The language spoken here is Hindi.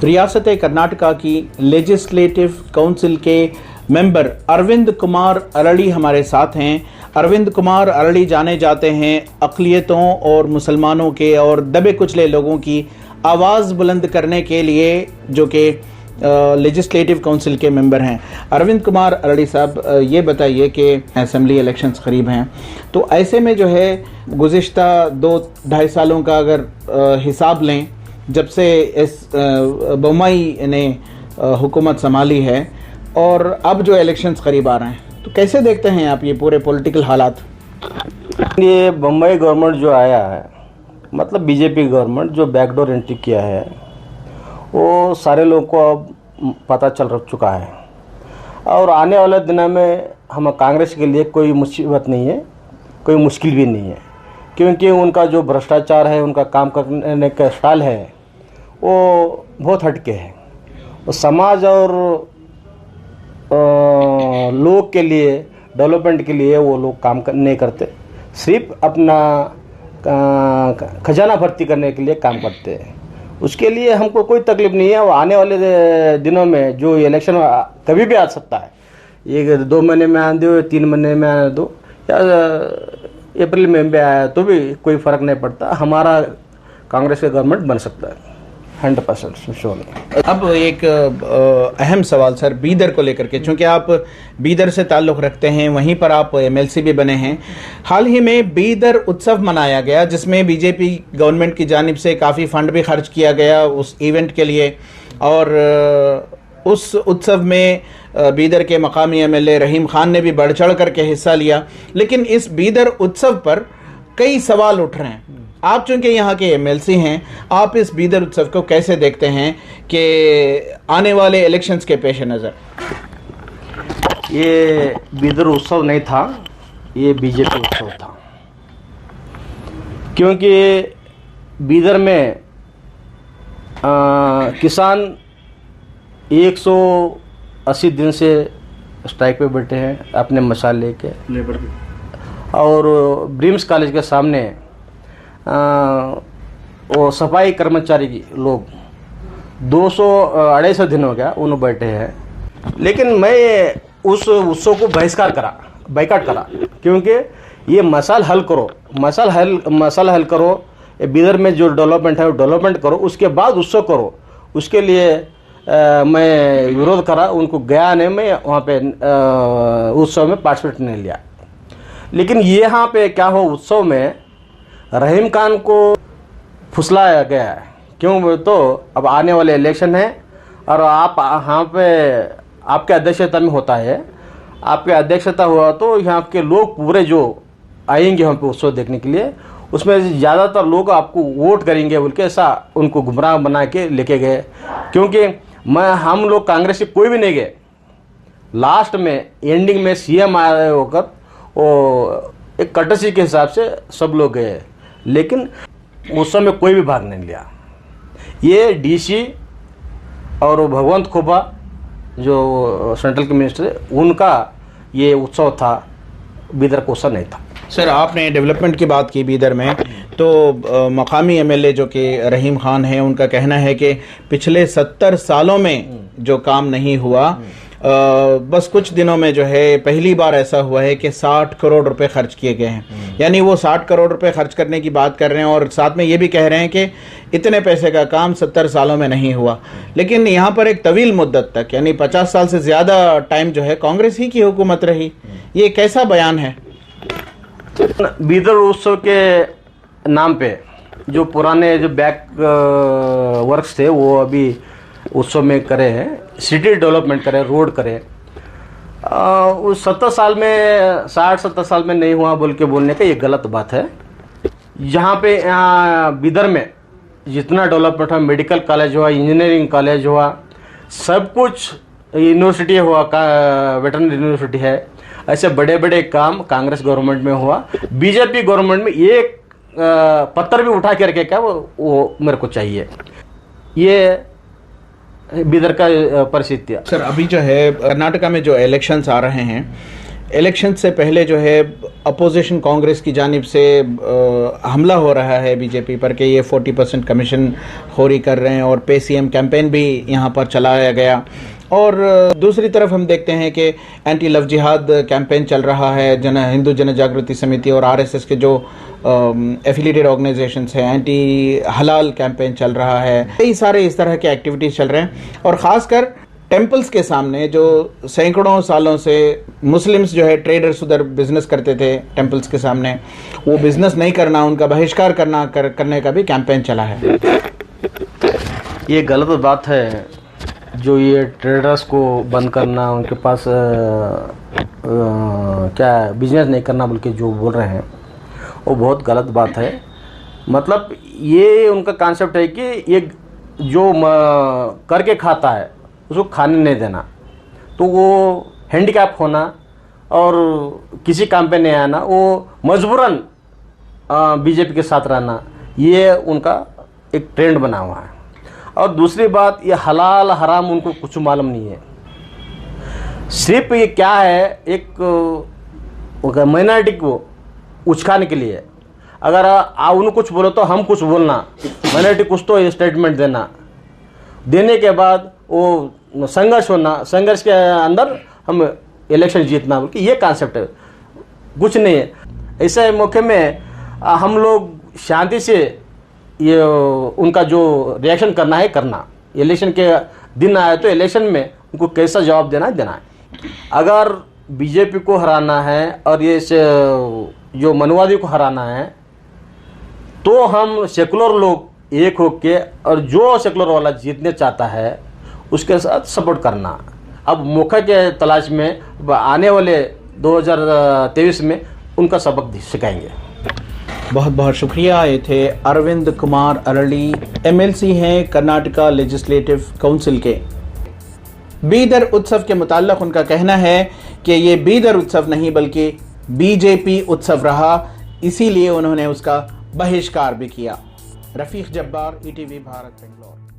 रियासत कर्नाटका की लेजिस्लेटिव काउंसिल के मेंबर अरविंद कुमार अरड़ी हमारे साथ हैं। अरविंद कुमार अरड़ी जाने जाते हैं अक़लियतों और मुसलमानों के और दबे कुचले लोगों की आवाज़ बुलंद करने के लिए, जो कि लेजिस्लेटिव काउंसिल के मेंबर हैं। अरविंद कुमार अरड़ी साहब, ये बताइए कि असेंबली इलेक्शंस करीब हैं, तो ऐसे में जो है गुज़िश्ता 2-2.5 सालों का अगर हिसाब लें, जब से इस बोम्मई ने हुकूमत संभाली है और अब जो इलेक्शंस करीब आ रहे हैं, तो कैसे देखते हैं आप ये पूरे पॉलिटिकल हालात? ये बम्बई गवर्नमेंट जो आया है, मतलब बीजेपी गवर्नमेंट जो बैकडोर एंट्री किया है, वो सारे लोगों को अब पता चल चुका है। और आने वाले दिनों में हम कांग्रेस के लिए कोई मुसीबत नहीं है, कोई मुश्किल भी नहीं है, क्योंकि उनका जो भ्रष्टाचार है, उनका काम करने का स्टाइल है, वो बहुत हटके है। वो समाज और लोग के लिए, डेवलपमेंट के लिए वो लोग काम नहीं करते, सिर्फ अपना खजाना भर्ती करने के लिए काम करते हैं। उसके लिए हमको कोई तकलीफ नहीं है। और आने वाले दिनों में जो इलेक्शन कभी भी आ सकता है, ये 2 महीने में आने दो, 3 महीने में आने दो, या अप्रैल में भी आया तो भी कोई फ़र्क नहीं पड़ता। हमारा कांग्रेस का गवर्नमेंट बन सकता है 100% श्योर है। अब एक अहम सवाल सर, बीदर को लेकर के, चूंकि आप बीदर से ताल्लुक़ रखते हैं, वहीं पर आप एमएलसी भी बने हैं। हाल ही में बीदर उत्सव मनाया गया, जिसमें बीजेपी गवर्नमेंट की जानिब से काफ़ी फंड भी खर्च किया गया उस इवेंट के लिए, और उस उत्सव में बीदर के मकामी एमएलए रहीम खान ने भी बढ़ चढ़ करके हिस्सा लिया। लेकिन इस बीदर उत्सव पर कई सवाल उठ रहे हैं। आप चूंकि यहाँ के एमएलसी हैं, आप इस बीदर उत्सव को कैसे देखते हैं कि आने वाले इलेक्शंस के पेश नज़र? ये बीदर उत्सव नहीं था, ये बीजेपी उत्सव था, क्योंकि बीदर में किसान 180 दिन से स्ट्राइक पे बैठे हैं अपने मसाल लेके, लेबर के। और ब्रिम्स कॉलेज के सामने वो सफाई कर्मचारी लोग 200-250 दिन हो गया उन्होंने बैठे हैं। लेकिन मैं उस उत्सव को बाइकाट करा, क्योंकि ये मसाल हल करो, बीदर में जो डेवलपमेंट है वो डेवलपमेंट करो, उसके बाद उत्सव करो। उसके लिए मैं विरोध करा, उनको गया नहीं, मैं वहाँ पे उत्सव में पार्टिसिपेट नहीं लिया। लेकिन यहाँ पे क्या हो, उत्सव में रहीम खान को फुसलाया गया है। क्यों? तो अब आने वाले इलेक्शन है और आप यहाँ पे आपके अध्यक्षता में होता है, आपके अध्यक्षता हुआ तो यहाँ के लोग पूरे जो आएंगे वहाँ पे उत्सव देखने के लिए, उसमें ज़्यादातर लोग आपको वोट करेंगे बोल के ऐसा उनको गुमराह बना के लेके गए। क्योंकि हम लोग कांग्रेस से कोई भी नहीं गए, लास्ट में एंडिंग में सीएम आए होकर वो एक कटसी के हिसाब से सब लोग गए, लेकिन उस समय कोई भी भाग नहीं लिया। ये डीसी और भगवंत खोबा जो सेंट्रल के मिनिस्टर है, उनका ये उत्सव था, बीदर का उत्सव नहीं था। सर, आपने डेवलपमेंट की बात की बीदर में, तो मकामी एमएलए जो कि रहीम खान है, उनका कहना है कि पिछले 70 सालों में जो काम नहीं हुआ, बस कुछ दिनों में जो है पहली बार ऐसा हुआ है कि 60 करोड़ रुपए खर्च किए गए हैं। यानी वो 60 करोड़ रुपए खर्च करने की बात कर रहे हैं और साथ में ये भी कह रहे हैं कि इतने पैसे का काम 70 सालों में नहीं हुआ। लेकिन यहाँ पर एक तवील मुद्दत तक, यानी 50 साल से ज़्यादा टाइम जो है कांग्रेस ही की हुकूमत रही। ये कैसा बयान है? बीदर उत्सव के नाम पे जो पुराने जो बैक वर्क्स थे वो अभी उत्सव में करे हैं, सिटी डेवलपमेंट करे, रोड करे। उस 70 साल में 60-70 साल में नहीं हुआ बोल के बोलने का ये गलत बात है। यहाँ पे बीदर में जितना डेवलपमेंट हुआ, मेडिकल कॉलेज हुआ, इंजीनियरिंग कॉलेज हुआ, सब कुछ, यूनिवर्सिटी हुआ, वेटरनरी यूनिवर्सिटी है, ऐसे बड़े बड़े काम कांग्रेस गवर्नमेंट में हुआ। बीजेपी गवर्नमेंट में एक पत्थर भी उठा के रखे क्या वो मेरे को चाहिए। ये बीदर का परिस्थिति। सर, अभी जो है कर्नाटका में जो इलेक्शंस आ रहे हैं, इलेक्शन से पहले जो है अपोजिशन कांग्रेस की जानिब से हमला हो रहा है बीजेपी पर कि ये 40% कमीशन खोरी कर रहे हैं और पे सीएम कैंपेन भी यहाँ पर चलाया गया। और दूसरी तरफ हम देखते हैं कि एंटी लव जिहाद कैंपेन चल रहा है। हिंदू जन जागृति समिति और आरएसएस के जो एफिलिएटेड ऑर्गेनाइजेशंस हैं, एंटी हलाल कैंपेन चल रहा है। कई सारे इस तरह के एक्टिविटीज़ चल रहे हैं और ख़ासकर टेम्पल्स के सामने जो सैकड़ों सालों से मुस्लिम्स जो है ट्रेडर्स उधर बिजनेस करते थे, टेम्पल्स के सामने वो बिजनेस नहीं करना, उनका बहिष्कार करने का भी कैंपेन चला है। ये गलत बात है जो ये ट्रेडर्स को बंद करना, उनके पास क्या बिजनेस नहीं करना बल्कि जो बोल रहे हैं वो बहुत गलत बात है। मतलब ये उनका कॉन्सेप्ट है कि ये जो करके खाता है उसको खाने नहीं देना, तो वो हैंडीकैप होना और किसी काम पे नहीं आना, वो मजबूरन बीजेपी के साथ रहना, ये उनका एक ट्रेंड बना हुआ है। और दूसरी बात, ये हलाल हराम उनको कुछ मालूम नहीं है। सिर्फ ये क्या है, एक माइनॉरिटी को उचकाने के लिए। अगर उन्हें कुछ बोलो तो हम कुछ बोलना, माइनॉरिटी कुछ तो स्टेटमेंट देने के बाद वो संघर्ष होना, संघर्ष के अंदर हम इलेक्शन जीतना, बल्कि ये कॉन्सेप्ट है, कुछ नहीं है। ऐसे मौके में हम लोग शांति से ये उनका जो रिएक्शन करना है करना। इलेक्शन के दिन आए तो इलेक्शन में उनको कैसा जवाब देना है। अगर बीजेपी को हराना है और ये जो मनवादी को हराना है तो हम सेकुलर लोग एक होके और जो सेकुलर वाला जीतने चाहता है उसके साथ सपोर्ट करना। अब मौके के तलाश में आने वाले 2023 में उनका सबक सिखाएंगे। बहुत बहुत शुक्रिया। ये थे अरविंद कुमार अरली, एमएलसी हैं कर्नाटका लेजिस्लेटिव काउंसिल के। बीदर उत्सव के मुताल्लिक उनका कहना है कि ये बीदर उत्सव नहीं बल्कि बीजेपी उत्सव रहा, इसीलिए उन्होंने उसका बहिष्कार भी किया। रफीक जब्बार, ईटीवी भारत, बेंगलोर।